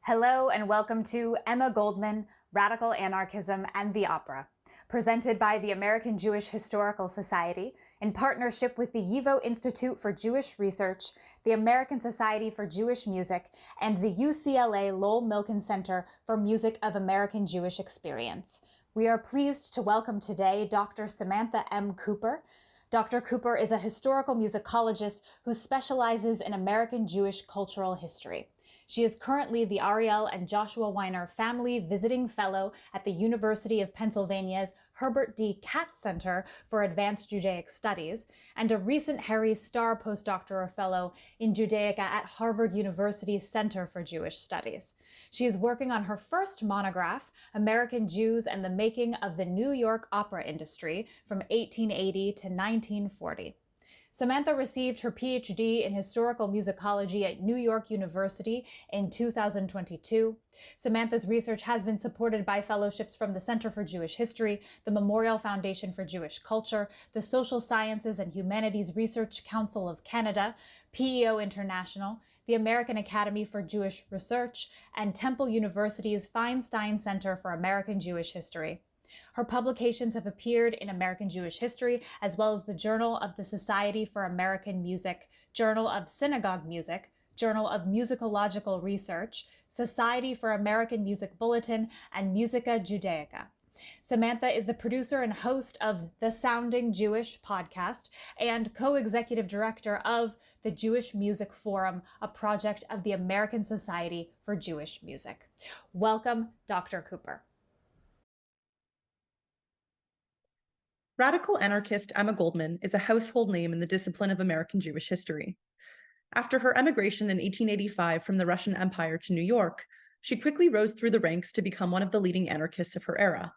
Hello and welcome to Emma Goldman, Radical Anarchism and the Opera, presented by the American Jewish Historical Society in partnership with the YIVO Institute for Jewish Research, the American Society for Jewish Music, and the UCLA Lowell Milken Center for Music of American Jewish Experience. We are pleased to welcome today Dr. Samantha M. Cooper. Dr. Cooper is a historical musicologist who specializes in American Jewish cultural history. She is currently the Ariel and Joshua Weiner Family Visiting Fellow at the University of Pennsylvania's Herbert D. Katz Center for Advanced Judaic Studies, and a recent Harry Starr Postdoctoral Fellow in Judaica at Harvard University's Center for Jewish Studies. She is working on her first monograph, American Jews and the Making of the New York Opera Industry from 1880 to 1940. Samantha received her Ph.D. in historical musicology at New York University in 2022. Samantha's research has been supported by fellowships from the Center for Jewish History, the Memorial Foundation for Jewish Culture, the Social Sciences and Humanities Research Council of Canada, P.E.O. International, the American Academy for Jewish Research, and Temple University's Feinstein Center for American Jewish History. Her publications have appeared in American Jewish History, as well as the Journal of the Society for American Music, Journal of Synagogue Music, Journal of Musicological Research, Society for American Music Bulletin, and Musica Judaica. Samantha is the producer and host of the Sounding Jewish podcast and co-executive director of the Jewish Music Forum, a project of the American Society for Jewish Music. Welcome, Dr. Cooper. Radical anarchist Emma Goldman is a household name in the discipline of American Jewish history. After her emigration in 1885 from the Russian Empire to New York, she quickly rose through the ranks to become one of the leading anarchists of her era.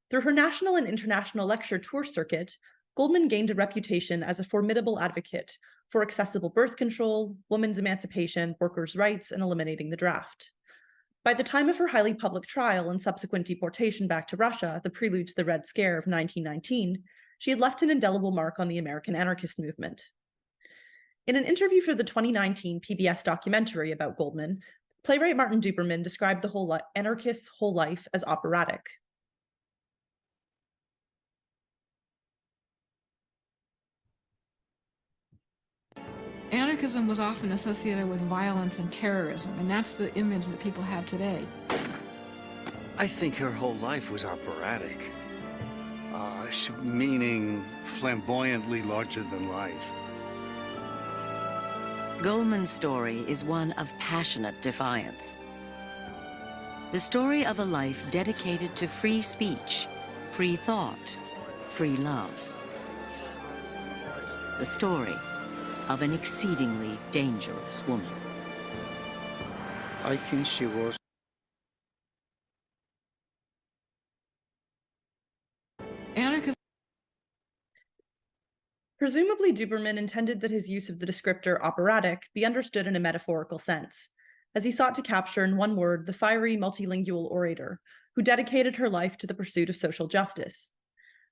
Through her national and international lecture tour circuit, Goldman gained a reputation as a formidable advocate for accessible birth control, women's emancipation, workers' rights, and eliminating the draft. By the time of her highly public trial and subsequent deportation back to Russia, the prelude to the Red Scare of 1919, she had left an indelible mark on the American anarchist movement. In an interview for the 2019 PBS documentary about Goldman, playwright Martin Duberman described the anarchist's whole life as operatic. Anarchism was often associated with violence and terrorism, and that's the image that people have today. I think her whole life was operatic, meaning flamboyantly larger than life. Goldman's story is one of passionate defiance. The story of a life dedicated to free speech, free thought, free love. The story of an exceedingly dangerous woman. I think she was. Anarchism. Presumably, Duberman intended that his use of the descriptor operatic be understood in a metaphorical sense, as he sought to capture in one word the fiery multilingual orator who dedicated her life to the pursuit of social justice.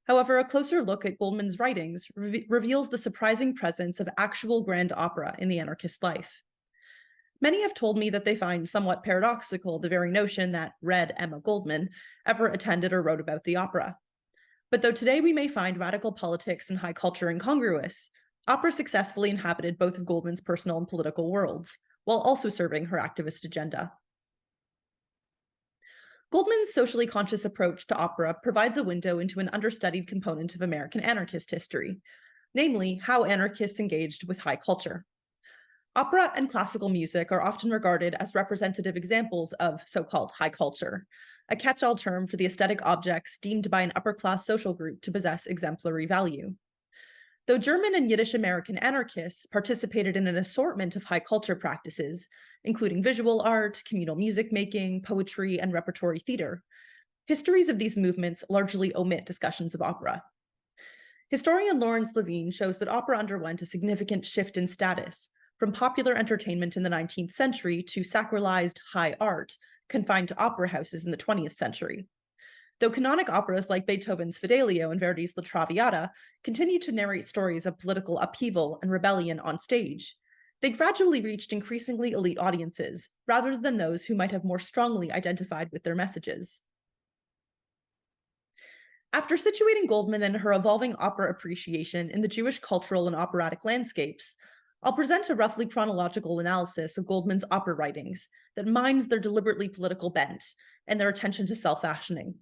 However, a closer look at Goldman's writings reveals the surprising presence of actual grand opera in the anarchist life. Many have told me that they find somewhat paradoxical the very notion that Red Emma Goldman ever attended or wrote about the opera. But though today we may find radical politics and high culture incongruous, opera successfully inhabited both of Goldman's personal and political worlds, while also serving her activist agenda. Goldman's socially conscious approach to opera provides a window into an understudied component of American anarchist history, namely how anarchists engaged with high culture. Opera and classical music are often regarded as representative examples of so-called high culture, a catch-all term for the aesthetic objects deemed by an upper-class social group to possess exemplary value. Though German and Yiddish American anarchists participated in an assortment of high culture practices, including visual art, communal music making, poetry, and repertory theater, histories of these movements largely omit discussions of opera. Historian Lawrence Levine shows that opera underwent a significant shift in status, from popular entertainment in the 19th century to sacralized high art, confined to opera houses in the 20th century. Though canonic operas like Beethoven's Fidelio and Verdi's La Traviata continue to narrate stories of political upheaval and rebellion on stage, they gradually reached increasingly elite audiences, rather than those who might have more strongly identified with their messages. After situating Goldman and her evolving opera appreciation in the Jewish cultural and operatic landscapes, I'll present a roughly chronological analysis of Goldman's opera writings that mines their deliberately political bent and their attention to self-fashioning.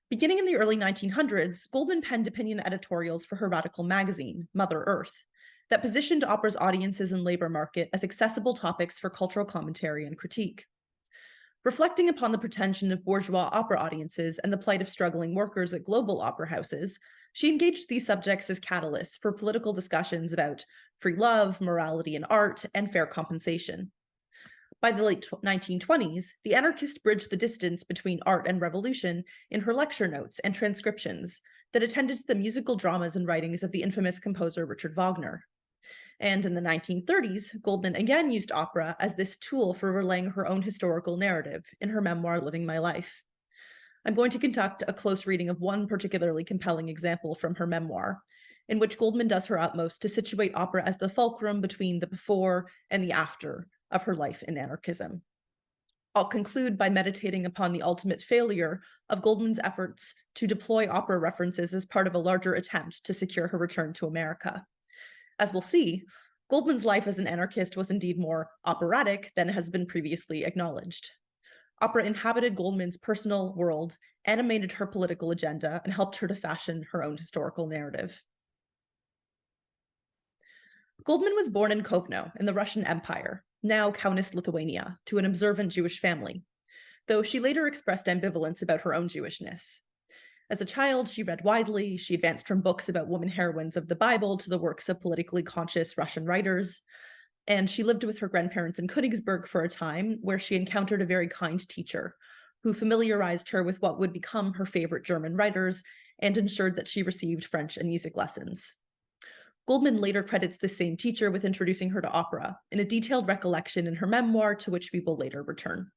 Beginning in the early 1900s, Goldman penned opinion editorials for her radical magazine, Mother Earth, that positioned opera's audiences and labor market as accessible topics for cultural commentary and critique. Reflecting upon the pretension of bourgeois opera audiences and the plight of struggling workers at global opera houses, she engaged these subjects as catalysts for political discussions about free love, morality in art, and fair compensation. By the late 1920s, the anarchist bridged the distance between art and revolution in her lecture notes and transcriptions that attended to the musical dramas and writings of the infamous composer Richard Wagner. And in the 1930s, Goldman again used opera as this tool for relaying her own historical narrative in her memoir, Living My Life. I'm going to conduct a close reading of one particularly compelling example from her memoir, in which Goldman does her utmost to situate opera as the fulcrum between the before and the after of her life in anarchism. I'll conclude by meditating upon the ultimate failure of Goldman's efforts to deploy opera references as part of a larger attempt to secure her return to America. As we'll see, Goldman's life as an anarchist was indeed more operatic than has been previously acknowledged. Opera inhabited Goldman's personal world, animated her political agenda, and helped her to fashion her own historical narrative. Goldman was born in Kovno in the Russian Empire, now Kaunas, Lithuania, to an observant Jewish family, though she later expressed ambivalence about her own Jewishness. As a child, she read widely. She advanced from books about women heroines of the Bible to the works of politically conscious Russian writers. And she lived with her grandparents in Königsberg for a time, where she encountered a very kind teacher who familiarized her with what would become her favorite German writers and ensured that she received French and music lessons. Goldman later credits this same teacher with introducing her to opera in a detailed recollection in her memoir, to which we will later return.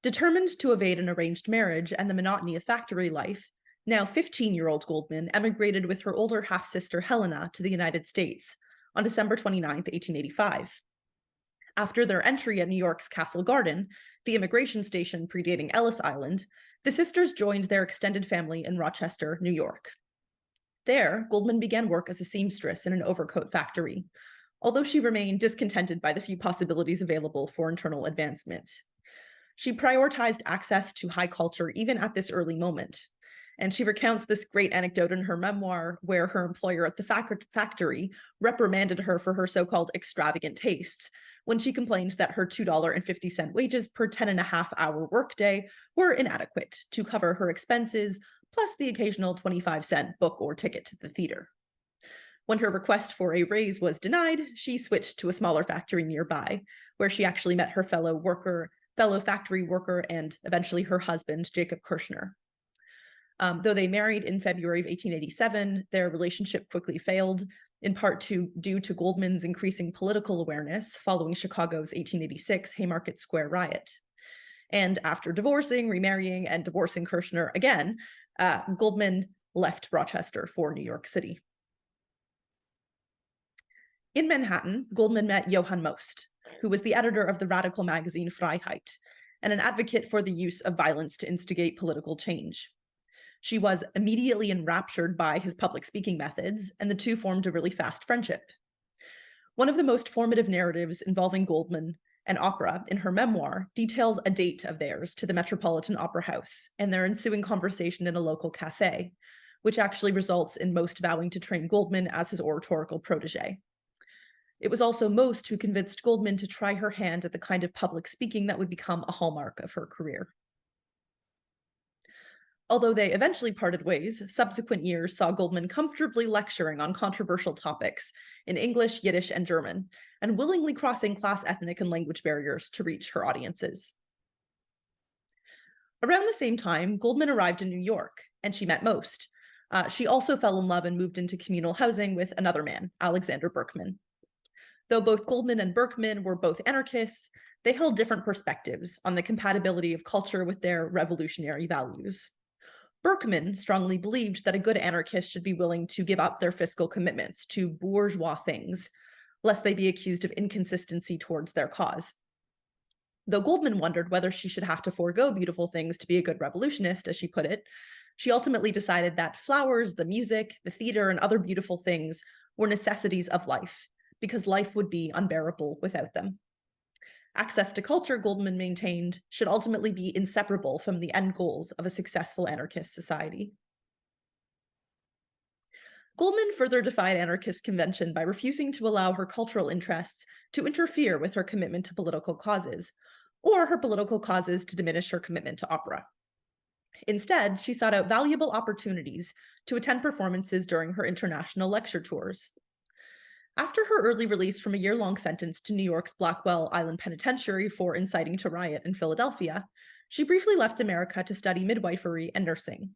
Determined to evade an arranged marriage and the monotony of factory life, now 15-year-old Goldman emigrated with her older half-sister Helena to the United States on December 29, 1885. After their entry at New York's Castle Garden, the immigration station predating Ellis Island, the sisters joined their extended family in Rochester, New York. There, Goldman began work as a seamstress in an overcoat factory, although she remained discontented by the few possibilities available for internal advancement. She prioritized access to high culture even at this early moment, and she recounts this great anecdote in her memoir where her employer at the factory reprimanded her for her so-called extravagant tastes when she complained that her $2.50 wages per 10.5-hour workday were inadequate to cover her expenses, plus the occasional 25-cent book or ticket to the theater. When her request for a raise was denied, she switched to a smaller factory nearby, where she actually met her fellow factory worker, and eventually her husband, Jacob Kirschner. Though they married in February of 1887, their relationship quickly failed, in part due to Goldman's increasing political awareness following Chicago's 1886 Haymarket Square riot. And after divorcing, remarrying, and divorcing Kirschner again, Goldman left Rochester for New York City. In Manhattan, Goldman met Johann Most, who was the editor of the radical magazine Freiheit, and an advocate for the use of violence to instigate political change. She was immediately enraptured by his public speaking methods, and the two formed a really fast friendship. One of the most formative narratives involving Goldman and opera in her memoir details a date of theirs to the Metropolitan Opera House and their ensuing conversation in a local cafe, which actually results in Most vowing to train Goldman as his oratorical protege. It was also Most who convinced Goldman to try her hand at the kind of public speaking that would become a hallmark of her career. Although they eventually parted ways, subsequent years saw Goldman comfortably lecturing on controversial topics in English, Yiddish, and German, and willingly crossing class, ethnic, and language barriers to reach her audiences. Around the same time, Goldman arrived in New York, and she met Most. She also fell in love and moved into communal housing with another man, Alexander Berkman. Though both Goldman and Berkman were both anarchists, they held different perspectives on the compatibility of culture with their revolutionary values. Berkman strongly believed that a good anarchist should be willing to give up their fiscal commitments to bourgeois things, lest they be accused of inconsistency towards their cause. Though Goldman wondered whether she should have to forego beautiful things to be a good revolutionist, as she put it, she ultimately decided that flowers, the music, the theater, and other beautiful things were necessities of life, because life would be unbearable without them. Access to culture, Goldman maintained, should ultimately be inseparable from the end goals of a successful anarchist society. Goldman further defied anarchist convention by refusing to allow her cultural interests to interfere with her commitment to political causes, or her political causes to diminish her commitment to opera. Instead, she sought out valuable opportunities to attend performances during her international lecture tours. After her early release from a year-long sentence to New York's Blackwell Island Penitentiary for inciting to riot in Philadelphia, she briefly left America to study midwifery and nursing.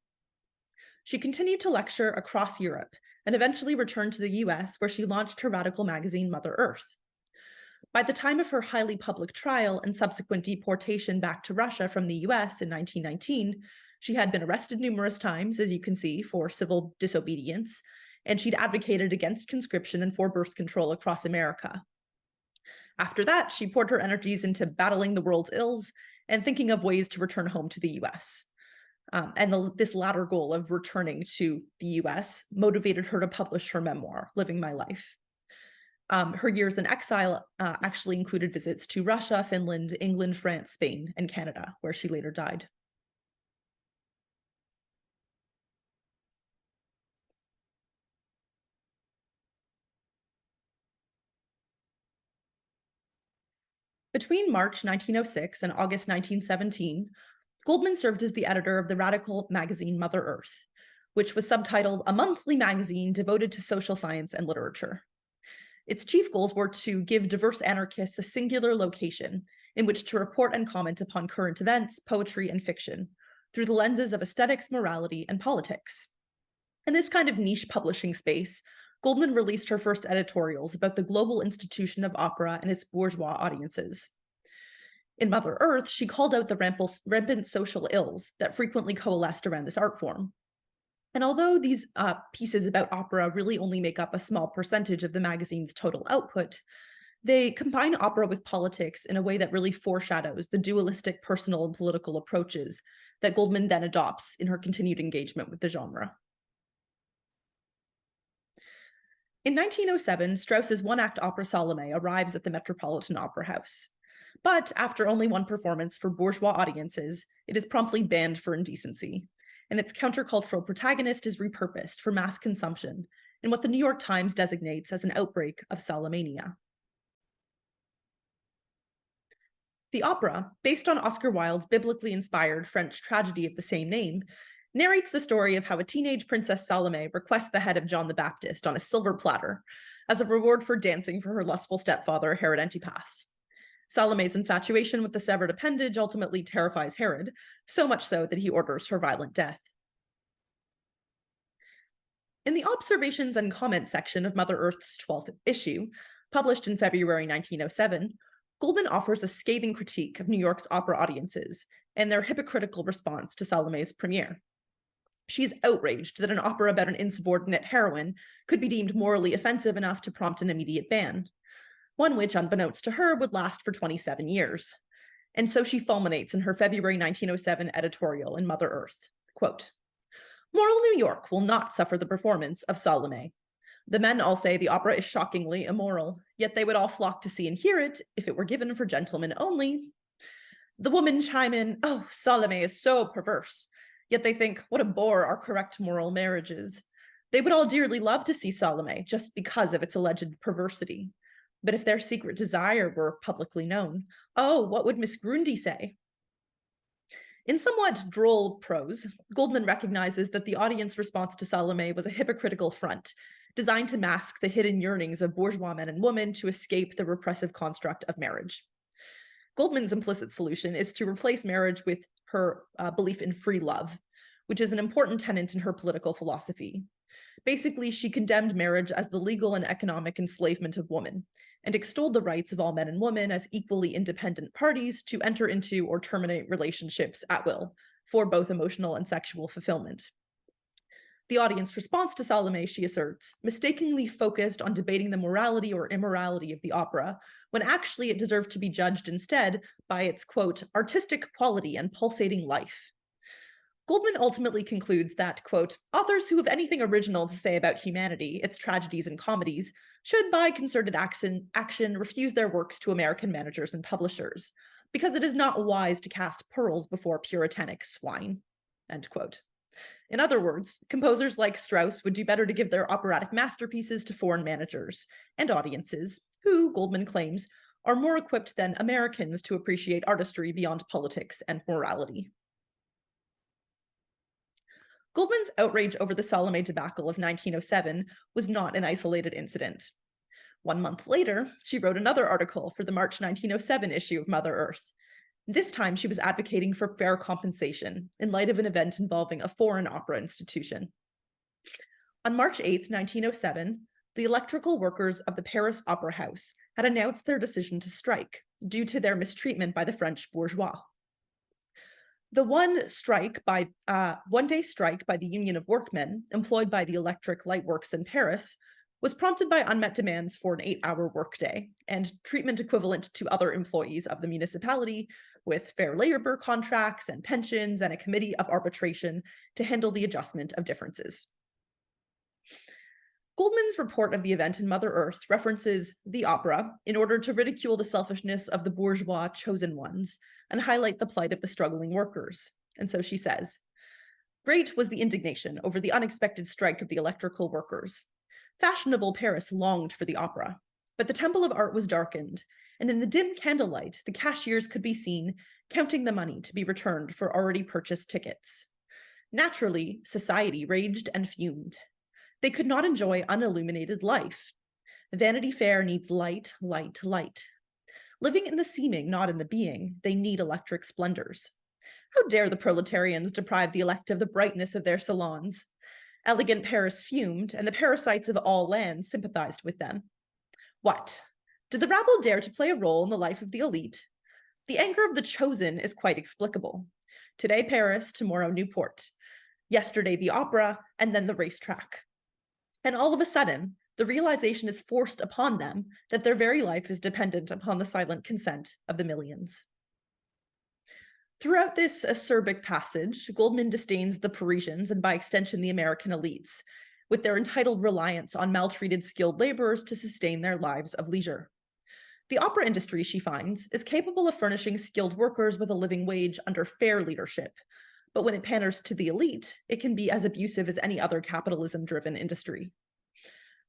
She continued to lecture across Europe and eventually returned to the US, where she launched her radical magazine Mother Earth. By the time of her highly public trial and subsequent deportation back to Russia from the US in 1919, she had been arrested numerous times, as you can see, for civil disobedience, and she'd advocated against conscription and for birth control across America. After that, she poured her energies into battling the world's ills and thinking of ways to return home to the US. This latter goal of returning to the US motivated her to publish her memoir, Living My Life. Her years in exile actually included visits to Russia, Finland, England, France, Spain, and Canada, where she later died. Between March 1906 and August 1917, Goldman served as the editor of the radical magazine Mother Earth, which was subtitled A Monthly Magazine Devoted to Social Science and Literature. Its chief goals were to give diverse anarchists a singular location in which to report and comment upon current events, poetry, and fiction through the lenses of aesthetics, morality, and politics. In this kind of niche publishing space, Goldman released her first editorials about the global institution of opera and its bourgeois audiences. In Mother Earth, she called out the rampant social ills that frequently coalesced around this art form. And although these pieces about opera really only make up a small percentage of the magazine's total output, they combine opera with politics in a way that really foreshadows the dualistic personal and political approaches that Goldman then adopts in her continued engagement with the genre. In 1907, Strauss's one-act opera Salome arrives at the Metropolitan Opera House. But after only one performance for bourgeois audiences, it is promptly banned for indecency, and its countercultural protagonist is repurposed for mass consumption in what the New York Times designates as an outbreak of Salomania. The opera, based on Oscar Wilde's biblically inspired French tragedy of the same name, narrates the story of how a teenage Princess Salome requests the head of John the Baptist on a silver platter as a reward for dancing for her lustful stepfather, Herod Antipas. Salome's infatuation with the severed appendage ultimately terrifies Herod, so much so that he orders her violent death. In the Observations and Comments section of Mother Earth's 12th issue, published in February 1907, Goldman offers a scathing critique of New York's opera audiences and their hypocritical response to Salome's premiere. She's outraged that an opera about an insubordinate heroine could be deemed morally offensive enough to prompt an immediate ban, one which, unbeknownst to her, would last for 27 years. And so she fulminates in her February 1907 editorial in Mother Earth, quote, "Moral New York will not suffer the performance of Salome. The men all say the opera is shockingly immoral, yet they would all flock to see and hear it if it were given for gentlemen only. The women chime in, oh, Salome is so perverse, yet they think, what a bore are correct moral marriages. They would all dearly love to see Salome just because of its alleged perversity. But if their secret desire were publicly known, oh, what would Miss Grundy say?" In somewhat droll prose, Goldman recognizes that the audience response to Salome was a hypocritical front, designed to mask the hidden yearnings of bourgeois men and women to escape the repressive construct of marriage. Goldman's implicit solution is to replace marriage with her belief in free love, which is an important tenet in her political philosophy. Basically, she condemned marriage as the legal and economic enslavement of woman, and extolled the rights of all men and women as equally independent parties to enter into or terminate relationships at will, for both emotional and sexual fulfillment. The audience response to Salome, she asserts, mistakenly focused on debating the morality or immorality of the opera, when actually it deserved to be judged instead by its, quote, artistic quality and pulsating life. Goldman ultimately concludes that, quote, authors who have anything original to say about humanity, its tragedies and comedies, should by concerted action refuse their works to American managers and publishers, because it is not wise to cast pearls before puritanic swine, end quote. In other words, composers like Strauss would do better to give their operatic masterpieces to foreign managers and audiences, who, Goldman claims, are more equipped than Americans to appreciate artistry beyond politics and morality. Goldman's outrage over the Salome debacle of 1907 was not an isolated incident. 1 month later, she wrote another article for the March 1907 issue of Mother Earth. This time, she was advocating for fair compensation in light of an event involving a foreign opera institution. On March 8, 1907, the electrical workers of the Paris Opera House had announced their decision to strike due to their mistreatment by the French bourgeois. The one-day strike by the Union of Workmen, employed by the electric light works in Paris, was prompted by unmet demands for an 8-hour workday and treatment equivalent to other employees of the municipality, with fair labor contracts and pensions and a committee of arbitration to handle the adjustment of differences. Goldman's report of the event in Mother Earth references the opera in order to ridicule the selfishness of the bourgeois chosen ones and highlight the plight of the struggling workers. And so she says, great was the indignation over the unexpected strike of the electrical workers. Fashionable Paris longed for the opera, but the temple of art was darkened, and in the dim candlelight, the cashiers could be seen counting the money to be returned for already purchased tickets. Naturally, society raged and fumed. They could not enjoy unilluminated life. Vanity Fair needs light, light, light. Living in the seeming, not in the being, they need electric splendors. How dare the proletarians deprive the elect of the brightness of their salons? Elegant Paris fumed, and the parasites of all lands sympathized with them. What? Did the rabble dare to play a role in the life of the elite? The anger of the chosen is quite explicable. Today Paris, tomorrow Newport. Yesterday the opera, and then the racetrack. And all of a sudden, the realization is forced upon them that their very life is dependent upon the silent consent of the millions. Throughout this acerbic passage, Goldman disdains the Parisians and by extension the American elites, with their entitled reliance on maltreated skilled laborers to sustain their lives of leisure. The opera industry, she finds, is capable of furnishing skilled workers with a living wage under fair leadership, but when it panders to the elite, it can be as abusive as any other capitalism-driven industry.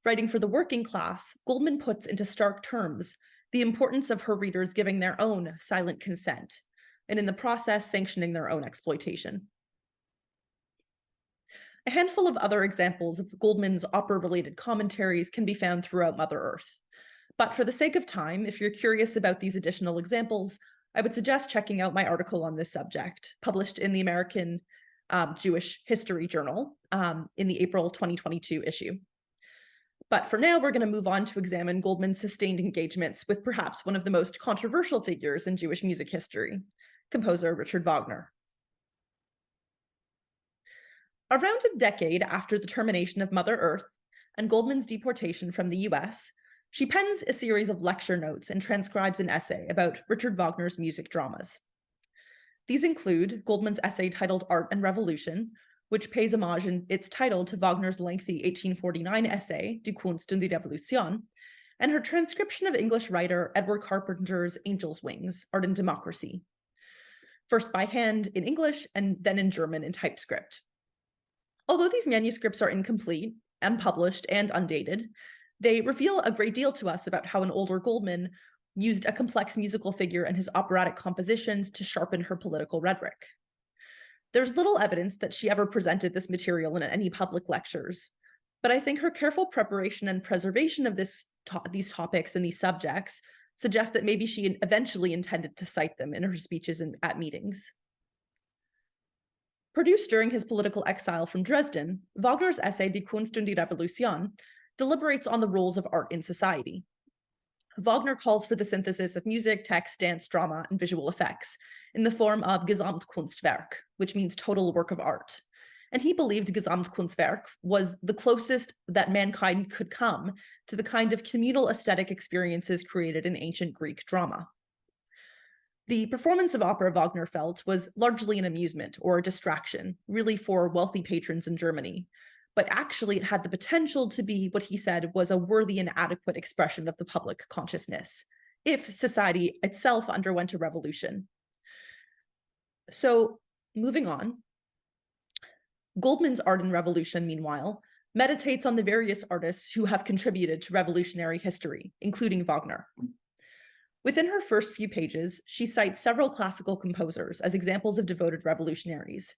Writing for the working class, Goldman puts into stark terms the importance of her readers giving their own silent consent, and in the process sanctioning their own exploitation. A handful of other examples of Goldman's opera-related commentaries can be found throughout Mother Earth. But for the sake of time, if you're curious about these additional examples, I would suggest checking out my article on this subject, published in the American Jewish History Journal in the April 2022 issue. But for now, we're going to move on to examine Goldman's sustained engagements with perhaps one of the most controversial figures in Jewish music history, composer Richard Wagner. Around a decade after the termination of Mother Earth and Goldman's deportation from the US, she pens a series of lecture notes and transcribes an essay about Richard Wagner's music dramas. These include Goldman's essay titled Art and Revolution, which pays homage in its title to Wagner's lengthy 1849 essay, Die Kunst und die Revolution, and her transcription of English writer Edward Carpenter's Angel's Wings, Art and Democracy, first by hand in English and then in German in typescript. Although these manuscripts are incomplete, unpublished, and undated, they reveal a great deal to us about how an older Goldman used a complex musical figure and his operatic compositions to sharpen her political rhetoric. There's little evidence that she ever presented this material in any public lectures, but I think her careful preparation and preservation of these topics and these subjects suggest that maybe she eventually intended to cite them in her speeches at meetings. Produced during his political exile from Dresden, Wagner's essay Die Kunst und die Revolution deliberates on the roles of art in society. Wagner calls for the synthesis of music, text, dance, drama, and visual effects in the form of Gesamtkunstwerk, which means total work of art. And he believed Gesamtkunstwerk was the closest that mankind could come to the kind of communal aesthetic experiences created in ancient Greek drama. The performance of opera, Wagner felt, was largely an amusement or a distraction, really for wealthy patrons in Germany. But actually it had the potential to be what he said was a worthy and adequate expression of the public consciousness, if society itself underwent a revolution. So moving on, Goldman's Art and Revolution, meanwhile, meditates on the various artists who have contributed to revolutionary history, including Wagner. Within her first few pages, she cites several classical composers as examples of devoted revolutionaries.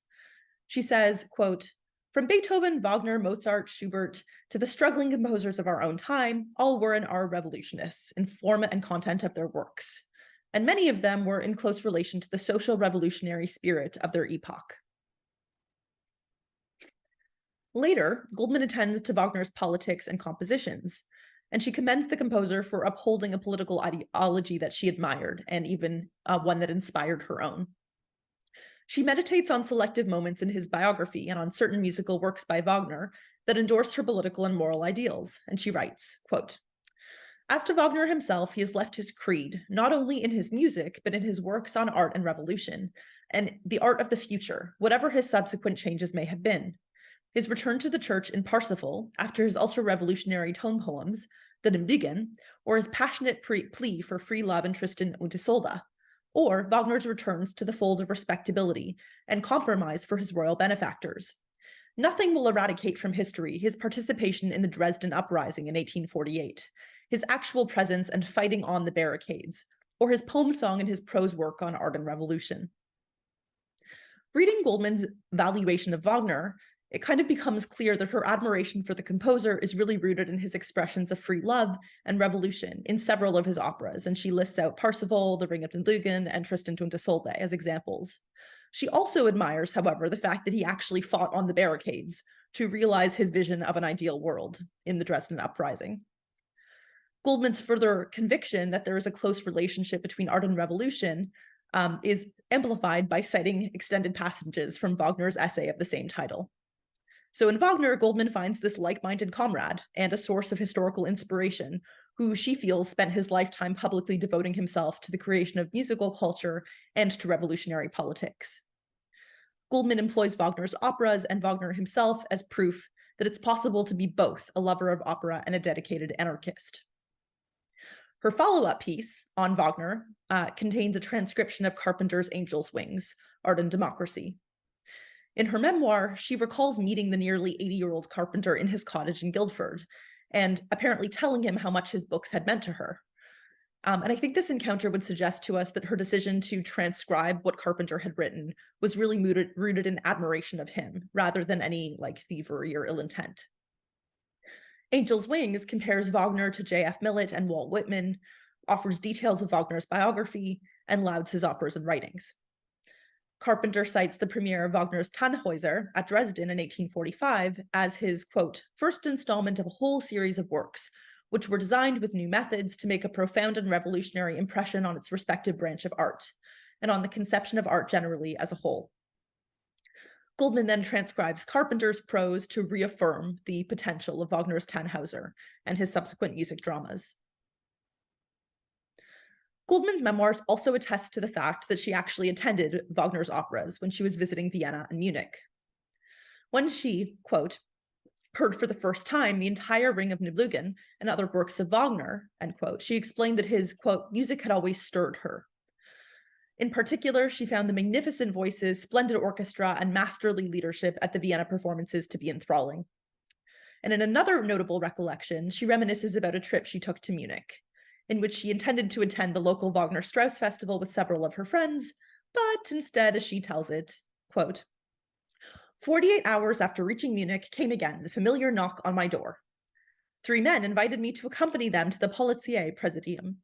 She says, quote, "From Beethoven, Wagner, Mozart, Schubert, to the struggling composers of our own time, all were and are revolutionists in form and content of their works, and many of them were in close relation to the social revolutionary spirit of their epoch." Later, Goldman attends to Wagner's politics and compositions, and she commends the composer for upholding a political ideology that she admired, and even one that inspired her own. She meditates on selective moments in his biography and on certain musical works by Wagner that endorse her political and moral ideals, and she writes, quote, "As to Wagner himself, he has left his creed, not only in his music, but in his works on art and revolution, and the art of the future, whatever his subsequent changes may have been. His return to the church in Parsifal, after his ultra-revolutionary tone poems, the Nymbugen, or his passionate plea for free love in Tristan und Isolde, or Wagner's returns to the fold of respectability and compromise for his royal benefactors. Nothing will eradicate from history his participation in the Dresden Uprising in 1848, his actual presence and fighting on the barricades, or his poem song and his prose work on art and revolution." Reading Goldman's valuation of Wagner, it kind of becomes clear that her admiration for the composer is really rooted in his expressions of free love and revolution in several of his operas, and she lists out Parsifal, The Ring of Nibelungen, and Tristan und Isolde as examples. She also admires, however, the fact that he actually fought on the barricades to realize his vision of an ideal world in the Dresden Uprising. Goldman's further conviction that there is a close relationship between art and revolution is amplified by citing extended passages from Wagner's essay of the same title. So in Wagner, Goldman finds this like-minded comrade and a source of historical inspiration who she feels spent his lifetime publicly devoting himself to the creation of musical culture and to revolutionary politics. Goldman employs Wagner's operas and Wagner himself as proof that it's possible to be both a lover of opera and a dedicated anarchist. Her follow-up piece on Wagner contains a transcription of Carpenter's Angel's Wings, Art and Democracy. In her memoir, she recalls meeting the nearly 80-year-old Carpenter in his cottage in Guildford, and apparently telling him how much his books had meant to her. And I think this encounter would suggest to us that her decision to transcribe what Carpenter had written was really rooted in admiration of him, rather than any thievery or ill intent. Angel's Wings compares Wagner to J.F. Millett and Walt Whitman, offers details of Wagner's biography, and lauds his operas and writings. Carpenter cites the premiere of Wagner's Tannhäuser at Dresden in 1845 as his, quote, "first installment of a whole series of works, which were designed with new methods to make a profound and revolutionary impression on its respective branch of art, and on the conception of art generally as a whole." Goldman then transcribes Carpenter's prose to reaffirm the potential of Wagner's Tannhäuser and his subsequent music dramas. Goldman's memoirs also attest to the fact that she actually attended Wagner's operas when she was visiting Vienna and Munich. When she, quote, "heard for the first time the entire Ring of Nibelungen and other works of Wagner," end quote, she explained that his, quote, "music had always stirred her." In particular, she found the magnificent voices, splendid orchestra, and masterly leadership at the Vienna performances to be enthralling. And in another notable recollection, she reminisces about a trip she took to Munich, in which she intended to attend the local Wagner Strauss festival with several of her friends, but instead, as she tells it, quote, 48 hours after reaching Munich came again the familiar knock on my door. 3 men invited me to accompany them to the Polizei Presidium.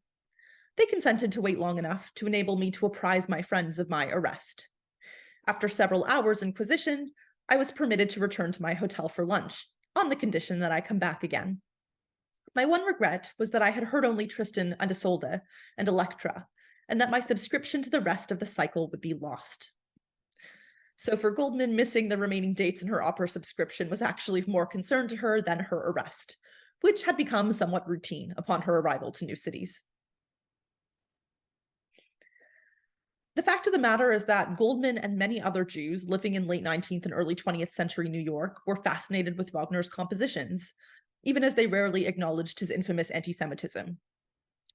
They consented to wait long enough to enable me to apprise my friends of my arrest. After several hours' inquisition, I was permitted to return to my hotel for lunch, on the condition that I come back again. My one regret was that I had heard only Tristan and Isolde and Electra, and that my subscription to the rest of the cycle would be lost. So for Goldman, missing the remaining dates in her opera subscription was actually of more concern to her than her arrest, which had become somewhat routine upon her arrival to new cities. The fact of the matter is that Goldman and many other Jews living in late 19th and early 20th century New York were fascinated with Wagner's compositions, even as they rarely acknowledged his infamous anti-Semitism.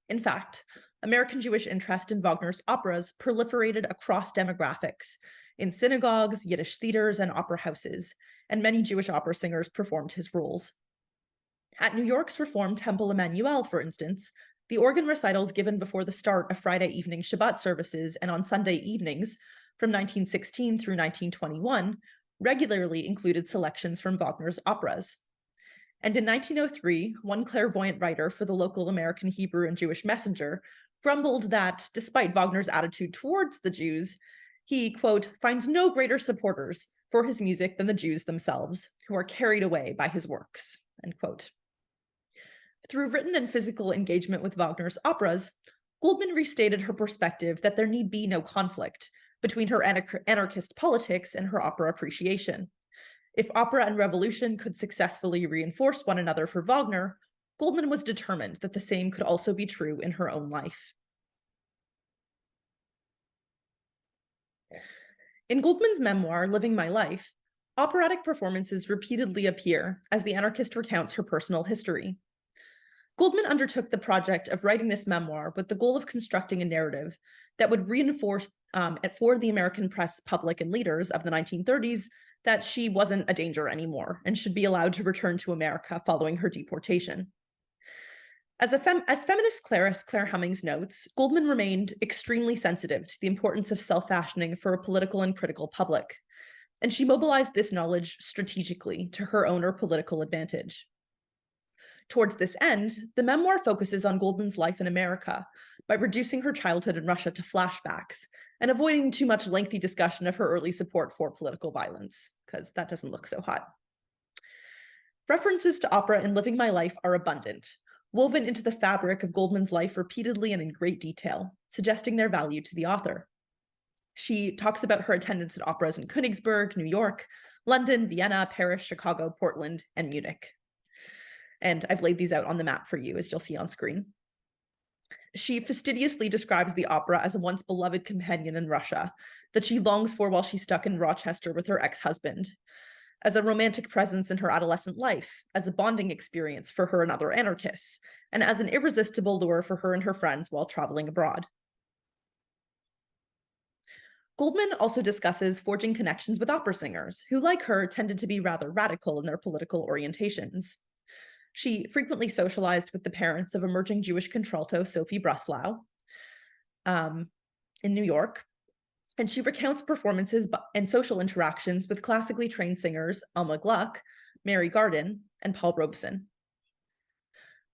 In fact, American Jewish interest in Wagner's operas proliferated across demographics, in synagogues, Yiddish theaters, and opera houses, and many Jewish opera singers performed his roles. At New York's Reformed Temple Emmanuel, for instance, the organ recitals given before the start of Friday evening Shabbat services and on Sunday evenings from 1916 through 1921 regularly included selections from Wagner's operas. And in 1903, one clairvoyant writer for the local American Hebrew and Jewish Messenger grumbled that, despite Wagner's attitude towards the Jews, he, quote, finds no greater supporters for his music than the Jews themselves, who are carried away by his works, end quote. Through written and physical engagement with Wagner's operas, Goldman restated her perspective that there need be no conflict between her anarchist politics and her opera appreciation. If opera and revolution could successfully reinforce one another for Wagner, Goldman was determined that the same could also be true in her own life. In Goldman's memoir, Living My Life, operatic performances repeatedly appear as the anarchist recounts her personal history. Goldman undertook the project of writing this memoir with the goal of constructing a narrative that would reinforce for the American press, public, and leaders of the 1930s that she wasn't a danger anymore and should be allowed to return to America following her deportation. As feminist Claire Hummings notes, Goldman remained extremely sensitive to the importance of self-fashioning for a political and critical public, and she mobilized this knowledge strategically to her own or political advantage. Towards this end, the memoir focuses on Goldman's life in America by reducing her childhood in Russia to flashbacks and avoiding too much lengthy discussion of her early support for political violence, because that doesn't look so hot. References to opera in Living My Life are abundant, woven into the fabric of Goldman's life repeatedly and in great detail, suggesting their value to the author. She talks about her attendance at operas in Königsberg, New York, London, Vienna, Paris, Chicago, Portland, and Munich. And I've laid these out on the map for you, as you'll see on screen. She fastidiously describes the opera as a once beloved companion in Russia that she longs for while she's stuck in Rochester with her ex-husband, as a romantic presence in her adolescent life, as a bonding experience for her and other anarchists, and as an irresistible lure for her and her friends while traveling abroad. Goldman also discusses forging connections with opera singers, who, like her, tended to be rather radical in their political orientations. She frequently socialized with the parents of emerging Jewish contralto Sophie Breslau in New York, and she recounts performances and social interactions with classically trained singers Alma Gluck, Mary Garden, and Paul Robeson.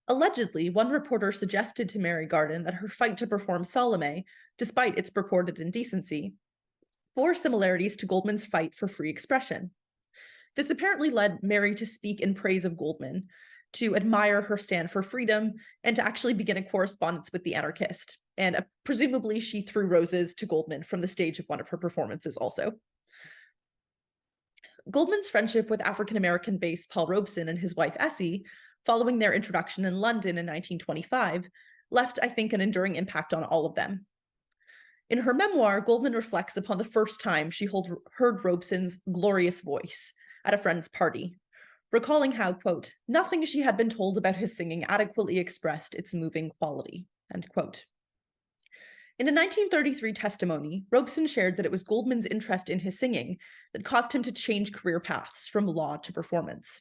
Allegedly, one reporter suggested to Mary Garden that her fight to perform Salome, despite its purported indecency, bore similarities to Goldman's fight for free expression. This apparently led Mary to speak in praise of Goldman, to admire her stand for freedom, and to actually begin a correspondence with the anarchist. And presumably she threw roses to Goldman from the stage of one of her performances also. Goldman's friendship with African-American bass Paul Robeson and his wife Essie, following their introduction in London in 1925, left, I think, an enduring impact on all of them. In her memoir, Goldman reflects upon the first time she heard Robeson's glorious voice at a friend's party, recalling how, quote, nothing she had been told about his singing adequately expressed its moving quality, end quote. In a 1933 testimony, Robeson shared that it was Goldman's interest in his singing that caused him to change career paths from law to performance.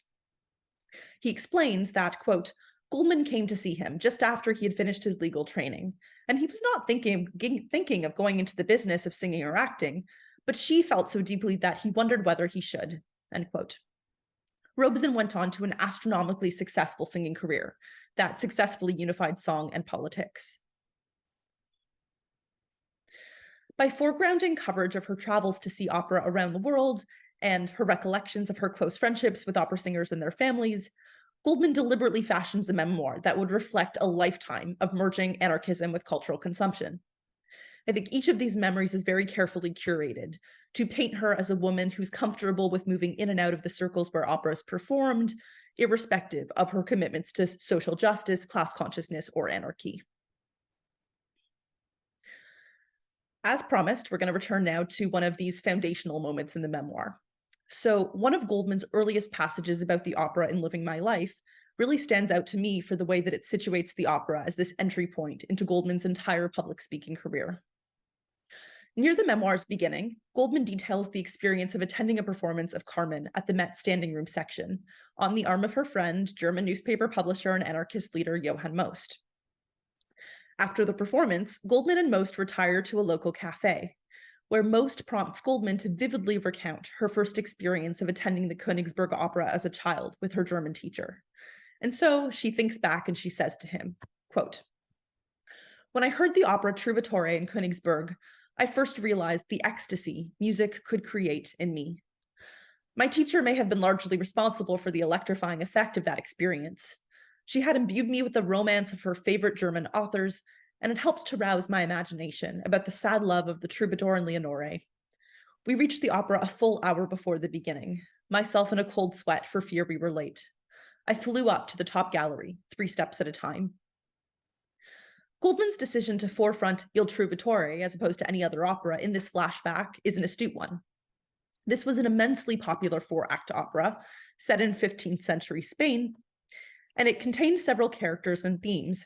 He explains that, quote, Goldman came to see him just after he had finished his legal training, and he was not thinking of going into the business of singing or acting, but she felt so deeply that he wondered whether he should, end quote. Robeson went on to an astronomically successful singing career that successfully unified song and politics. By foregrounding coverage of her travels to see opera around the world and her recollections of her close friendships with opera singers and their families, Goldman deliberately fashions a memoir that would reflect a lifetime of merging anarchism with cultural consumption. I think each of these memories is very carefully curated to paint her as a woman who's comfortable with moving in and out of the circles where opera is performed, irrespective of her commitments to social justice, class consciousness, or anarchy. As promised, we're going to return now to one of these foundational moments in the memoir. So one of Goldman's earliest passages about the opera in Living My Life really stands out to me for the way that it situates the opera as this entry point into Goldman's entire public speaking career. Near the memoir's beginning, Goldman details the experience of attending a performance of Carmen at the Met standing room section on the arm of her friend, German newspaper publisher and anarchist leader Johann Most. After the performance, Goldman and Most retire to a local cafe, where Most prompts Goldman to vividly recount her first experience of attending the Königsberg Opera as a child with her German teacher. And so she thinks back and she says to him, quote, "When I heard the opera Trovatore in Königsberg, I first realized the ecstasy music could create in me. My teacher may have been largely responsible for the electrifying effect of that experience. She had imbued me with the romance of her favorite German authors, and it helped to rouse my imagination about the sad love of the troubadour and Leonore. We reached the opera a full hour before the beginning, myself in a cold sweat for fear we were late. I flew up to the top gallery, 3 steps at a time." Goldman's decision to forefront Il Trovatore as opposed to any other opera in this flashback is an astute one. This was an immensely popular 4-act opera set in 15th century Spain, and it contained several characters and themes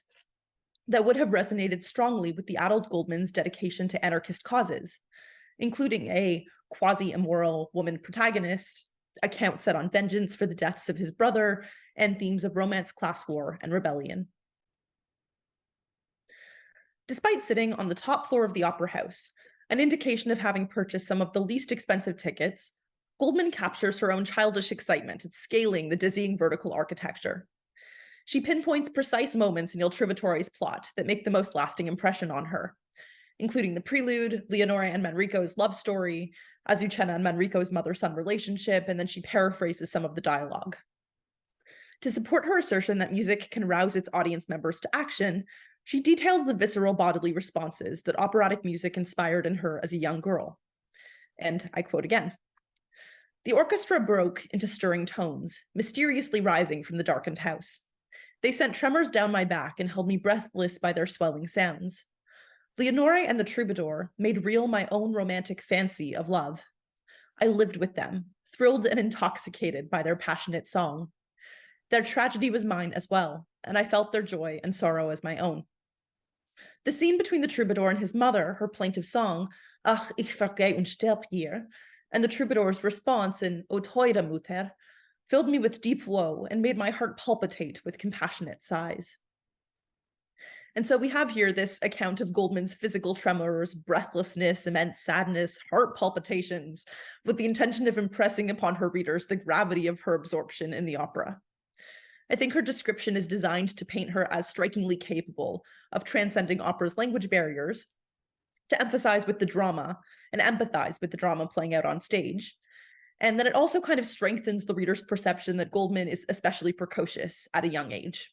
that would have resonated strongly with the adult Goldman's dedication to anarchist causes, including a quasi-immoral woman protagonist, a count set on vengeance for the deaths of his brother, and themes of romance, class war, and rebellion. Despite sitting on the top floor of the opera house, an indication of having purchased some of the least expensive tickets, Goldman captures her own childish excitement at scaling the dizzying vertical architecture. She pinpoints precise moments in Il Trovatore's plot that make the most lasting impression on her, including the prelude, Leonore and Manrico's love story, Azucena and Manrico's mother-son relationship, and then she paraphrases some of the dialogue. To support her assertion that music can rouse its audience members to action, she details the visceral bodily responses that operatic music inspired in her as a young girl. And I quote again, "The orchestra broke into stirring tones, mysteriously rising from the darkened house. They sent tremors down my back and held me breathless by their swelling sounds. Leonore and the troubadour made real my own romantic fancy of love. I lived with them, thrilled and intoxicated by their passionate song. Their tragedy was mine as well, and I felt their joy and sorrow as my own. The scene between the troubadour and his mother, her plaintive song, Ach, ich vergeh und sterb hier, and the troubadour's response in O teure Mutter, filled me with deep woe and made my heart palpitate with compassionate sighs." And so we have here this account of Goldman's physical tremors, breathlessness, immense sadness, heart palpitations, with the intention of impressing upon her readers the gravity of her absorption in the opera. I think her description is designed to paint her as strikingly capable of transcending opera's language barriers, to emphasize with the drama and empathize with the drama playing out on stage. And then it also kind of strengthens the reader's perception that Goldman is especially precocious at a young age.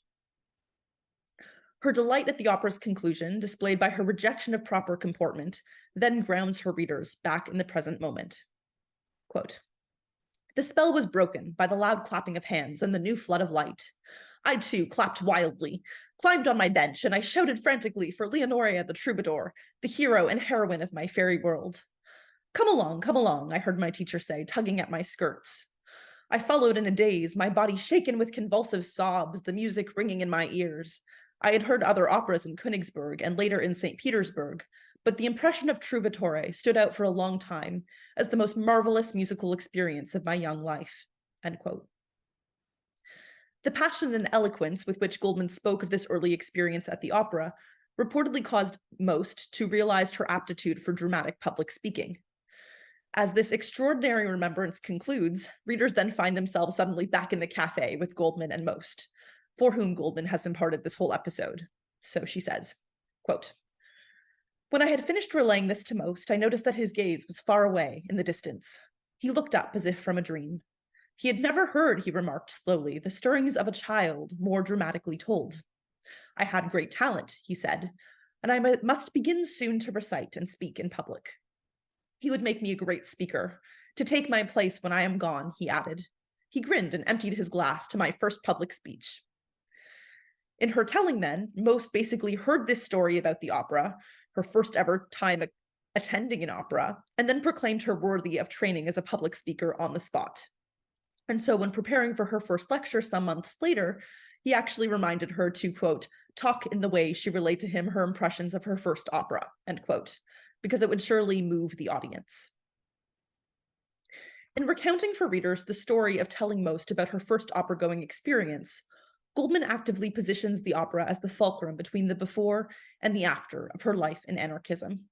Her delight at the opera's conclusion, displayed by her rejection of proper comportment, then grounds her readers back in the present moment. Quote, "The spell was broken by the loud clapping of hands and the new flood of light. I too clapped wildly, climbed on my bench, and I shouted frantically for Leonore the troubadour, the hero and heroine of my fairy world. 'Come along,' I heard my teacher say, tugging at my skirts. I followed in a daze, my body shaken with convulsive sobs, the music ringing in my ears. I had heard other operas in Königsberg and later in St. Petersburg, but the impression of Trovatore stood out for a long time as the most marvelous musical experience of my young life." End quote. The passion and eloquence with which Goldman spoke of this early experience at the opera reportedly caused Most to realize her aptitude for dramatic public speaking. As this extraordinary remembrance concludes, readers then find themselves suddenly back in the cafe with Goldman and Most, for whom Goldman has imparted this whole episode. So she says, quote, "When I had finished relaying this to Most, I noticed that his gaze was far away in the distance. He looked up as if from a dream. He had never heard, he remarked slowly, the stirrings of a child more dramatically told. I had great talent, he said, and I must begin soon to recite and speak in public. He would make me a great speaker, to take my place when I am gone, he added. He grinned and emptied his glass to my first public speech. In her telling then, Most basically heard this story about the opera, her first ever time attending an opera, and then proclaimed her worthy of training as a public speaker on the spot. And so when preparing for her first lecture some months later, he actually reminded her to, quote, talk in the way she relayed to him her impressions of her first opera, end quote, because it would surely move the audience. In recounting for readers the story of telling Most about her first opera-going experience, Goldman actively positions the opera as the fulcrum between the before and the after of her life in anarchism.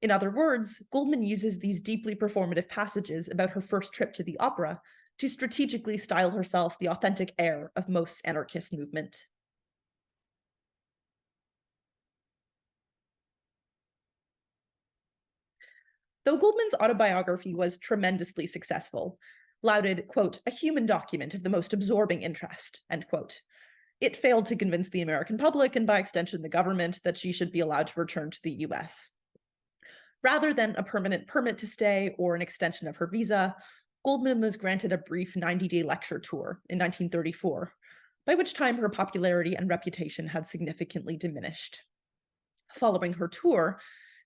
In other words, Goldman uses these deeply performative passages about her first trip to the opera to strategically style herself the authentic heir of Most's anarchist movement. Though Goldman's autobiography was tremendously successful, lauded, quote, a human document of the most absorbing interest, end quote, it failed to convince the American public and by extension the government that she should be allowed to return to the US. Rather than a permanent permit to stay or an extension of her visa, Goldman was granted a brief 90-day lecture tour in 1934, by which time her popularity and reputation had significantly diminished. Following her tour,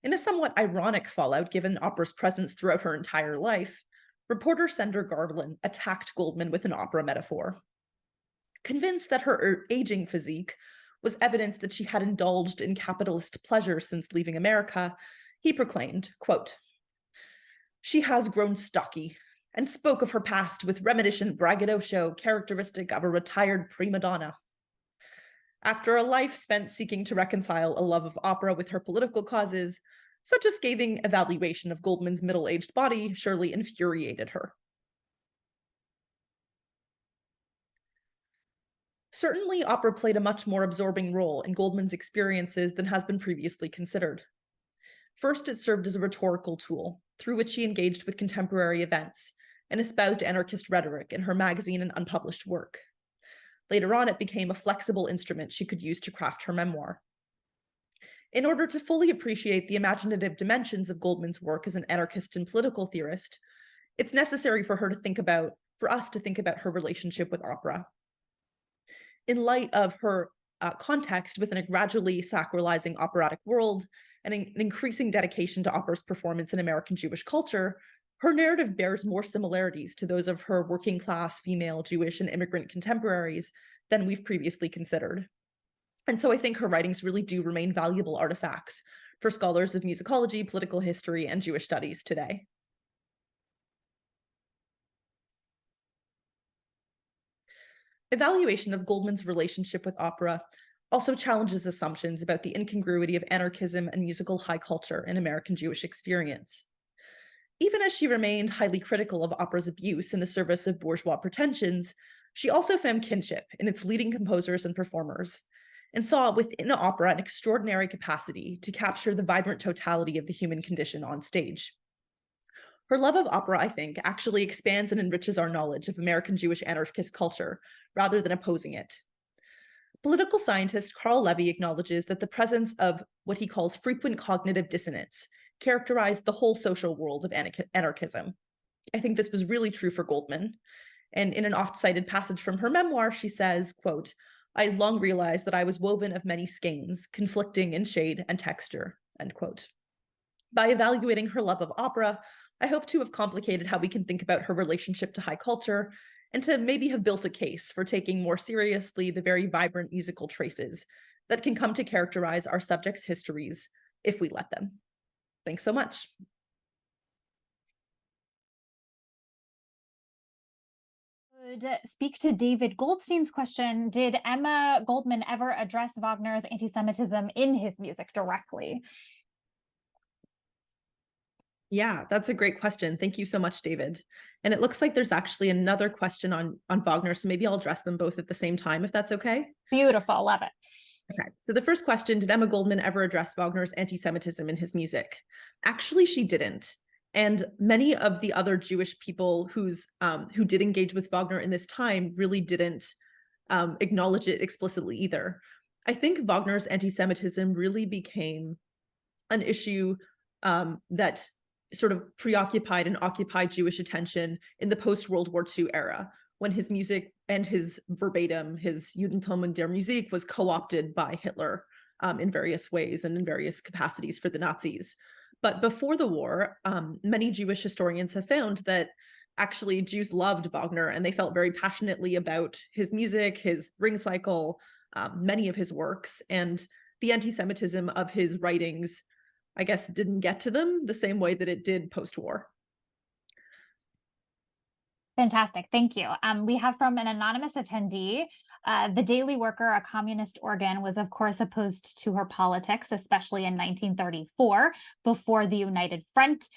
in a somewhat ironic fallout given opera's presence throughout her entire life, reporter Sender Garland attacked Goldman with an opera metaphor. Convinced that her aging physique was evidence that she had indulged in capitalist pleasure since leaving America, he proclaimed, quote, she has grown stocky, and spoke of her past with reminiscent braggadocio characteristic of a retired prima donna. After a life spent seeking to reconcile a love of opera with her political causes, such a scathing evaluation of Goldman's middle-aged body surely infuriated her. Certainly, opera played a much more absorbing role in Goldman's experiences than has been previously considered. First, it served as a rhetorical tool, through which she engaged with contemporary events and espoused anarchist rhetoric in her magazine and unpublished work. Later on, it became a flexible instrument she could use to craft her memoir. In order to fully appreciate the imaginative dimensions of Goldman's work as an anarchist and political theorist, it's necessary for us to think about her relationship with opera. In light of her context within a gradually sacralizing operatic world and an increasing dedication to opera's performance in American Jewish culture, her narrative bears more similarities to those of her working class, female, Jewish, and immigrant contemporaries than we've previously considered. And so I think her writings really do remain valuable artifacts for scholars of musicology, political history, and Jewish studies today. Evaluation of Goldman's relationship with opera also challenges assumptions about the incongruity of anarchism and musical high culture in American Jewish experience. Even as she remained highly critical of opera's abuse in the service of bourgeois pretensions, she also found kinship in its leading composers and performers, and saw within opera an extraordinary capacity to capture the vibrant totality of the human condition on stage. Her love of opera, I think, actually expands and enriches our knowledge of American Jewish anarchist culture, rather than opposing it. Political scientist Carl Levy acknowledges that the presence of what he calls frequent cognitive dissonance characterized the whole social world of anarchism. I think this was really true for Goldman. And in an oft-cited passage from her memoir, she says, quote, I had long realized that I was woven of many skeins, conflicting in shade and texture, end quote. By evaluating her love of opera, I hope to have complicated how we can think about her relationship to high culture, and to maybe have built a case for taking more seriously the very vibrant musical traces that can come to characterize our subjects' histories if we let them. Thanks so much. Would speak to David Goldstein's question, did Emma Goldman ever address Wagner's anti-Semitism in his music directly? Yeah, that's a great question. Thank you so much, David. And it looks like there's actually another question on Wagner, so maybe I'll address them both at the same time, if that's okay. Beautiful, love it. Okay, so the first question, did Emma Goldman ever address Wagner's anti-Semitism in his music? Actually, she didn't. And many of the other Jewish people who did engage with Wagner in this time really didn't acknowledge it explicitly either. I think Wagner's anti-Semitism really became an issue that sort of preoccupied and occupied Jewish attention in the post-World War II era, when his music and his verbatim, his Judentum und der Musik, was co-opted by Hitler in various ways and in various capacities for the Nazis. But before the war, many Jewish historians have found that actually Jews loved Wagner and they felt very passionately about his music, his ring cycle, many of his works, and the anti-Semitism of his writings, I guess, didn't get to them the same way that it did post-war. Fantastic. Thank you. We have from an anonymous attendee, the Daily Worker, a communist organ, was of course opposed to her politics, especially in 1934, before the United Front.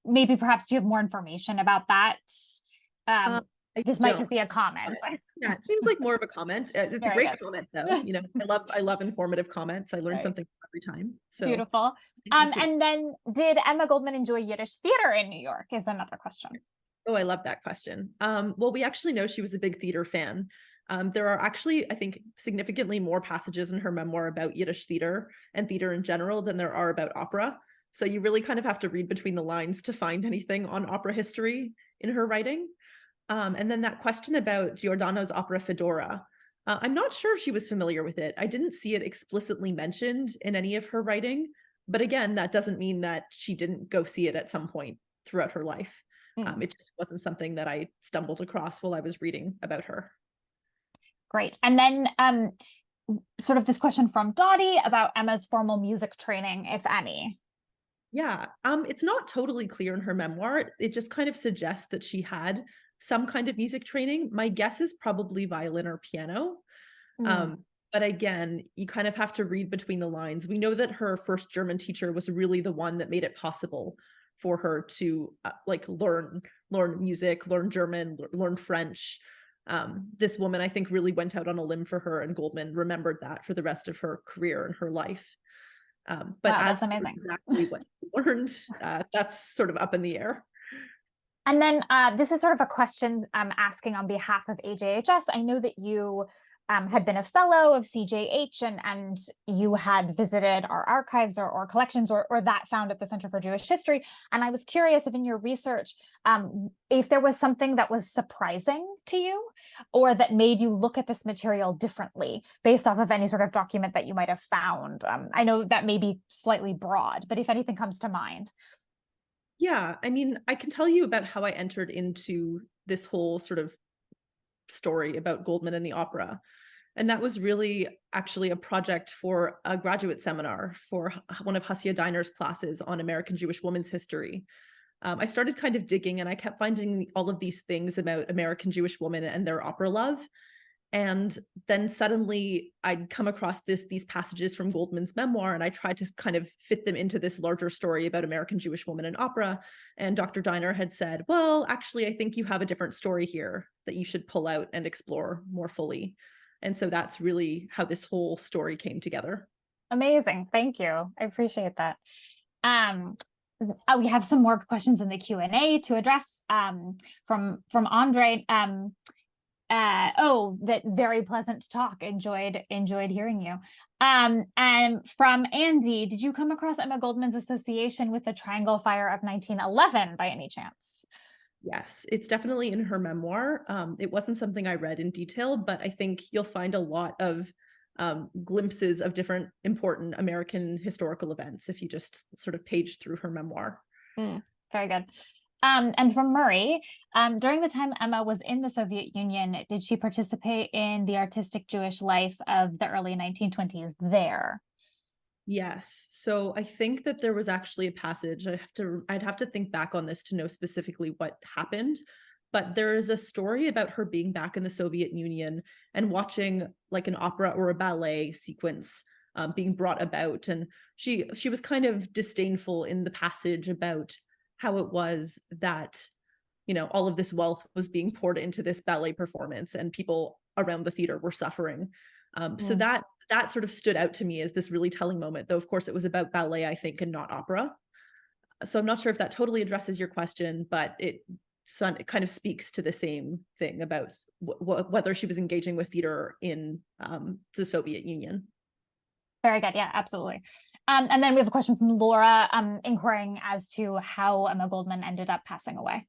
Maybe perhaps do you have more information about that? This might just be a comment. Yeah, it seems like more of a comment. It's Very a great good. comment, though. You know, I love informative comments. I learn Right. something every time. So Beautiful. And then, did Emma Goldman enjoy Yiddish theater in New York? Is another question. Oh, I love that question. Well, we actually know she was a big theater fan. There are actually, I think, significantly more passages in her memoir about Yiddish theater and theater in general than there are about opera. So you really kind of have to read between the lines to find anything on opera history in her writing. And then that question about Giordano's opera Fedora, I'm not sure if she was familiar with it. I didn't see it explicitly mentioned in any of her writing. But again, that doesn't mean that she didn't go see it at some point throughout her life. It just wasn't something that I stumbled across while I was reading about her. Great. And then sort of this question from Dottie about Emma's formal music training, if any. Yeah, it's not totally clear in her memoir. It just kind of suggests that she had some kind of music training. My guess is probably violin or piano. But again, you kind of have to read between the lines. We know that her first German teacher was really the one that made it possible for her to like learn music, learn German, learn French. This woman, I think, really went out on a limb for her, and Goldman remembered that for the rest of her career and her life. But wow, as that's amazing. Exactly what she learned, that's sort of up in the air. And then this is sort of a question I'm asking on behalf of AJHS. I know that you had been a fellow of CJH and you had visited our archives or collections or that found at the Center for Jewish History. And I was curious if in your research, if there was something that was surprising to you or that made you look at this material differently based off of any sort of document that you might have found. I know that may be slightly broad, but if anything comes to mind. Yeah, I mean, I can tell you about how I entered into this whole sort of story about Goldman and the opera. And that was really actually a project for a graduate seminar for one of Hasia Diner's classes on American Jewish women's history. I started kind of digging and I kept finding all of these things about American Jewish women and their opera love. And then suddenly I'd come across these passages from Goldman's memoir, and I tried to kind of fit them into this larger story about American Jewish women in opera. And Dr. Diner had said, well, actually, I think you have a different story here that you should pull out and explore more fully. And so that's really how this whole story came together. Amazing. Thank you. I appreciate that. We have some more questions in the Q&A to address from Andre. That very pleasant talk. Enjoyed hearing you. And from Andy, did you come across Emma Goldman's association with the Triangle Fire of 1911 by any chance? Yes, it's definitely in her memoir. It wasn't something I read in detail, but I think you'll find a lot of glimpses of different important American historical events if you just sort of page through her memoir. Very good. And from Murray, during the time Emma was in the Soviet Union, did she participate in the artistic Jewish life of the early 1920s there? Yes. So I think that there was actually a passage. I'd have to think back on this to know specifically what happened. But there is a story about her being back in the Soviet Union and watching like an opera or a ballet sequence being brought about. And she was kind of disdainful in the passage about how it was that, you know, all of this wealth was being poured into this ballet performance and people around the theater were suffering. So that sort of stood out to me as this really telling moment, though of course it was about ballet, I think, and not opera. So I'm not sure if that totally addresses your question, but it kind of speaks to the same thing about whether she was engaging with theater in the Soviet Union. Very good. Yeah, absolutely. And then we have a question from Laura inquiring as to how Emma Goldman ended up passing away.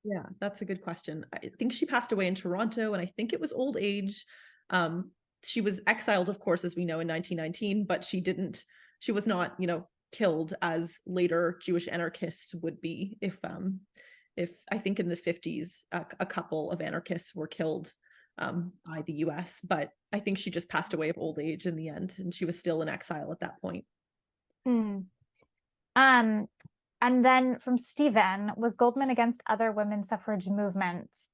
Yeah, that's a good question. I think she passed away in Toronto, and I think it was old age. She was exiled, of course, as we know, in 1919, but she was not, killed as later Jewish anarchists would be. If I think in the 50s, a couple of anarchists were killed by the US, but I think she just passed away of old age in the end, and she was still in exile at that point. And then from Stephen, was Goldman against other women's suffrage movements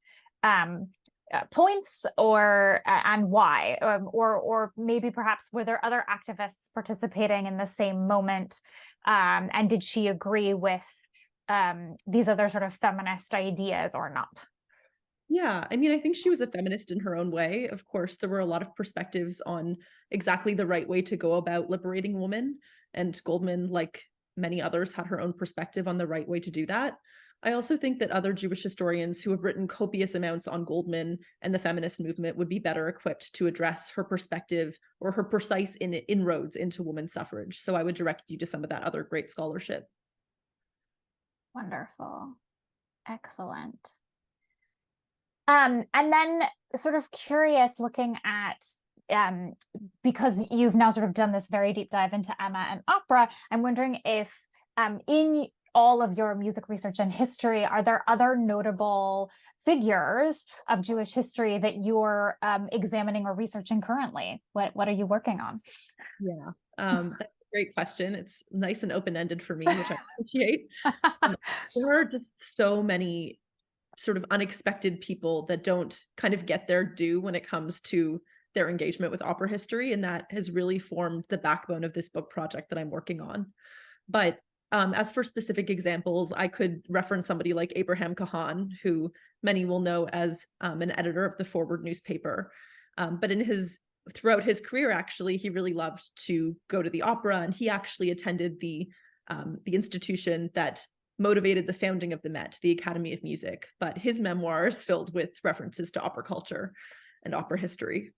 points and why? Or maybe perhaps were there other activists participating in the same moment? And did she agree with these other sort of feminist ideas or not? Yeah, I mean, I think she was a feminist in her own way. Of course, there were a lot of perspectives on exactly the right way to go about liberating women. And Goldman, like many others, had her own perspective on the right way to do that. I also think that other Jewish historians who have written copious amounts on Goldman and the feminist movement would be better equipped to address her perspective or her precise inroads into women's suffrage. So I would direct you to some of that other great scholarship. Wonderful. Excellent. And then sort of curious, looking at, because you've now sort of done this very deep dive into Emma and opera, I'm wondering if in all of your music research and history, are there other notable figures of Jewish history that you're examining or researching currently? What are you working on? Yeah, that's a great question. It's nice and open-ended for me, which I appreciate. There are just so many sort of unexpected people that don't kind of get their due when it comes to their engagement with opera history, and that has really formed the backbone of this book project that I'm working on. But as for specific examples, I could reference somebody like Abraham Kahan, who many will know as an editor of the Forward newspaper. But throughout his career, actually, he really loved to go to the opera, and he actually attended the institution that motivated the founding of the Met, the Academy of Music. But his memoir is filled with references to opera culture and opera history.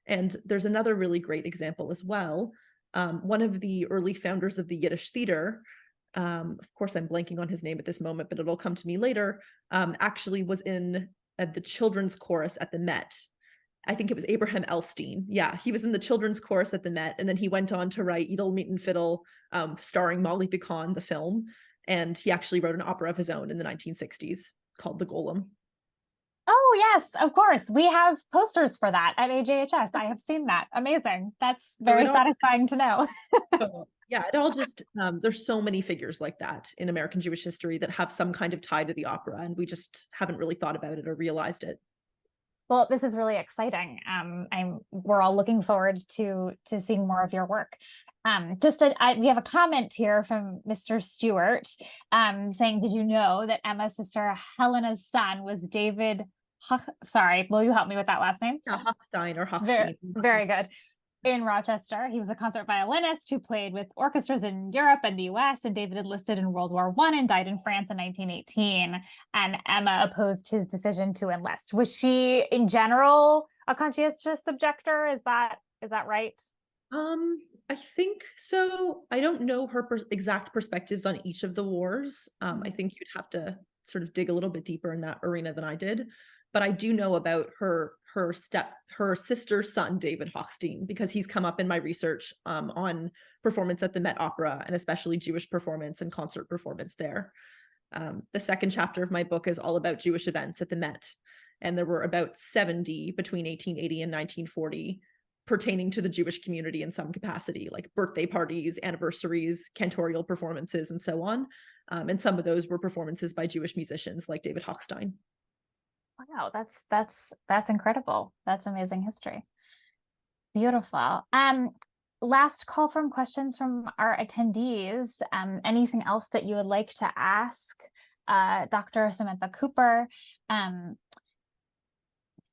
And there's another really great example as well. One of the early founders of the Yiddish theater, of course, I'm blanking on his name at this moment, but it'll come to me later, actually was in the children's chorus at the Met. I think it was Abraham Elstein. Yeah, he was in the children's chorus at the Met, and then he went on to write Edel Meat and Fiddle, starring Molly Picon, the film. And he actually wrote an opera of his own in the 1960s called The Golem. Oh, yes, of course. We have posters for that at AJHS. I have seen that. Amazing. That's very satisfying to know. So, yeah, it all just, there's so many figures like that in American Jewish history that have some kind of tie to the opera, and we just haven't really thought about it or realized it. Well, this is really exciting. We're all looking forward to seeing more of your work. We have a comment here from Mr. Stewart saying, "Did you know that Emma's sister Helena's son was David? Sorry, will you help me with that last name? Yeah, Hochstein or Hochstein. Very good. In Rochester, he was a concert violinist who played with orchestras in Europe and the US, and David enlisted in World War I and died in France in 1918. And Emma opposed his decision to enlist. Was she, in general, a conscientious objector? Is that right? I think so. I don't know her exact perspectives on each of the wars. I think you'd have to sort of dig a little bit deeper in that arena than I did. But I do know about her sister's son, David Hochstein, because he's come up in my research on performance at the Met Opera, and especially Jewish performance and concert performance there. The second chapter of my book is all about Jewish events at the Met, and there were about 70 between 1880 and 1940 pertaining to the Jewish community in some capacity, like birthday parties, anniversaries, cantorial performances, and so on. And some of those were performances by Jewish musicians like David Hochstein. Wow, that's incredible. That's amazing history. Beautiful. Last call from questions from our attendees. Anything else that you would like to ask Dr. Samantha Cooper?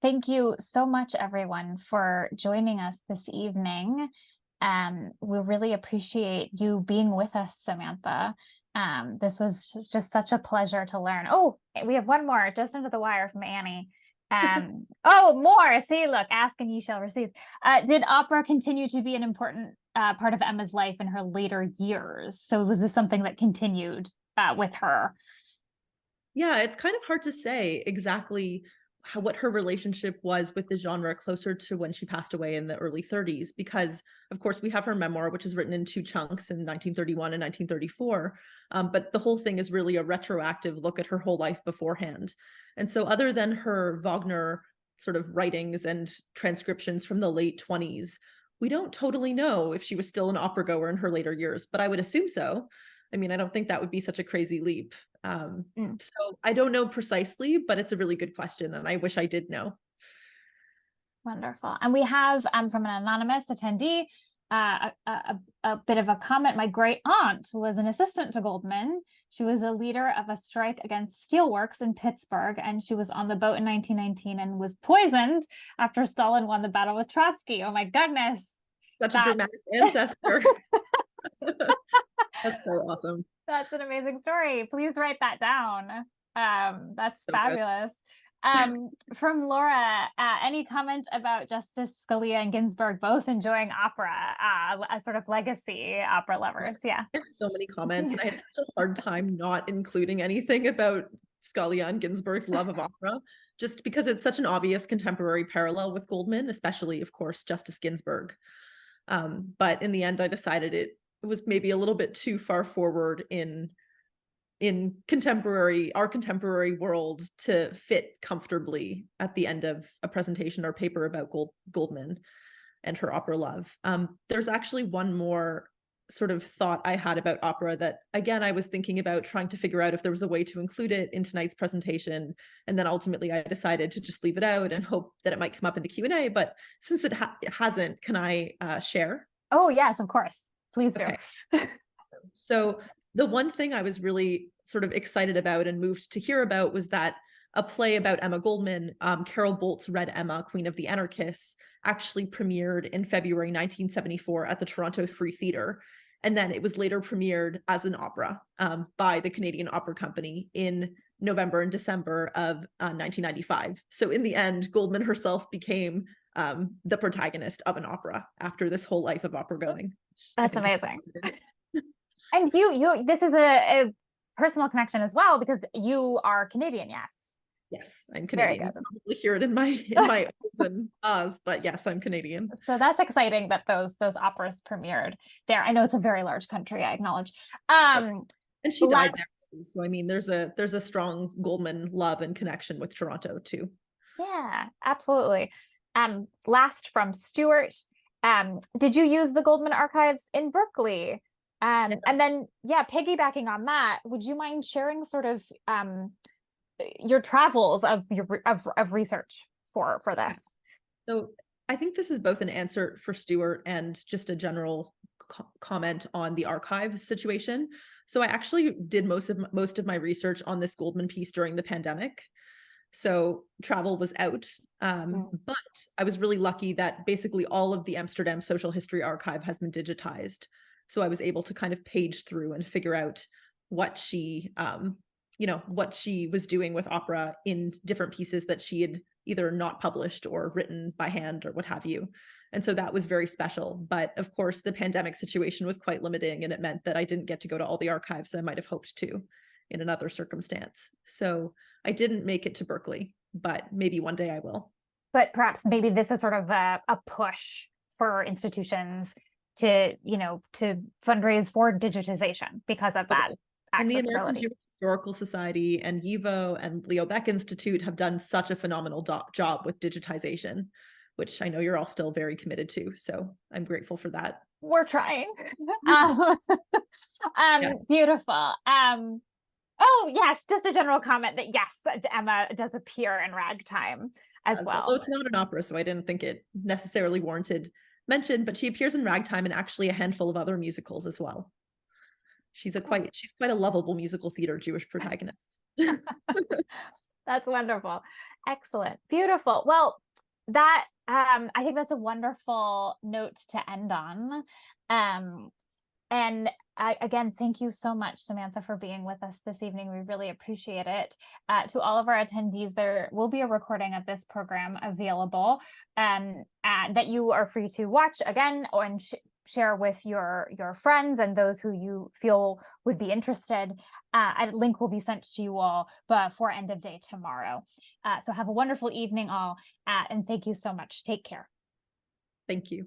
Thank you so much, everyone, for joining us this evening. We really appreciate you being with us, Samantha. This was just such a pleasure to learn. Oh, we have one more just under the wire from Annie. Oh, more. See, look, ask and you shall receive. Did opera continue to be an important part of Emma's life in her later years? So was this something that continued with her? Yeah, it's kind of hard to say exactly what her relationship was with the genre closer to when she passed away in the early 30s, because of course we have her memoir, which is written in two chunks in 1931 and 1934. But the whole thing is really a retroactive look at her whole life beforehand. And so other than her Wagner sort of writings and transcriptions from the late 20s, we don't totally know if she was still an opera goer in her later years, but I would assume so. I mean, I don't think that would be such a crazy leap. So I don't know precisely, but it's a really good question, and I wish I did know. Wonderful. And we have from an anonymous attendee a bit of a comment. My great aunt was an assistant to Goldman. She was a leader of a strike against steelworks in Pittsburgh, and she was on the boat in 1919 and was poisoned after Stalin won the battle with Trotsky. Oh my goodness. Such a dramatic ancestor. That's so awesome. That's an amazing story. Please write that down. That's so fabulous. From Laura, any comment about Justice Scalia and Ginsburg both enjoying opera, as sort of legacy opera lovers? Yeah. I have so many comments, and I had such a hard time not including anything about Scalia and Ginsburg's love of opera, just because it's such an obvious contemporary parallel with Goldman, especially, of course, Justice Ginsburg. But in the end, I decided it was maybe a little bit too far forward in our contemporary world to fit comfortably at the end of a presentation or paper about Goldman and her opera love. There's actually one more sort of thought I had about opera that, again, I was thinking about trying to figure out if there was a way to include it in tonight's presentation. And then ultimately I decided to just leave it out and hope that it might come up in the Q&A. But since it hasn't, can I share? Oh, yes, of course. Please do. Okay. So the one thing I was really sort of excited about and moved to hear about was that a play about Emma Goldman, Carol Bolt's Red Emma, Queen of the Anarchists, actually premiered in February 1974 at the Toronto Free Theatre. And then it was later premiered as an opera by the Canadian Opera Company in November and December of 1995. So in the end, Goldman herself became the protagonist of an opera after this whole life of opera going. That's amazing. And you this is a personal connection as well, because you are Canadian, yes? Yes, I'm Canadian. You probably hear it in my O's and ahs, but yes, I'm Canadian. So that's exciting that those operas premiered there. I know it's a very large country, I acknowledge. And she died there too. So I mean, there's a strong Goldman love and connection with Toronto too. Yeah, absolutely. Last from Stuart, did you use the Goldman archives in Berkeley? And then, yeah, piggybacking on that, would you mind sharing sort of your travels of research for this? So I think this is both an answer for Stuart and just a general comment on the archives situation. So I actually did most of my research on this Goldman piece during the pandemic. So travel was out, but I was really lucky that basically all of the Amsterdam Social History Archive has been digitized. So I was able to kind of page through and figure out what she, what she was doing with opera in different pieces that she had either not published or written by hand or what have you. And so that was very special. But of course, the pandemic situation was quite limiting, and it meant that I didn't get to go to all the archives I might have hoped to in another circumstance. So I didn't make it to Berkeley, but maybe one day I will. But perhaps maybe this is sort of a push for institutions to fundraise for digitization because of that and accessibility. The American Historical Society and YIVO and Leo Baeck Institute have done such a phenomenal job with digitization, which I know you're all still very committed to. So I'm grateful for that. We're trying. Beautiful. Oh, yes, just a general comment that yes, Emma does appear in Ragtime as well. Although it's not an opera, so I didn't think it necessarily warranted mention, but she appears in Ragtime and actually a handful of other musicals as well. She's quite a lovable musical theater Jewish protagonist. That's wonderful. Excellent. Beautiful. Well, that I think that's a wonderful note to end on. And again, thank you so much, Samantha, for being with us this evening. We really appreciate it. To all of our attendees, there will be a recording of this program available that you are free to watch again and share with your friends and those who you feel would be interested. A link will be sent to you all before end of day tomorrow. So have a wonderful evening all, and thank you so much. Take care. Thank you.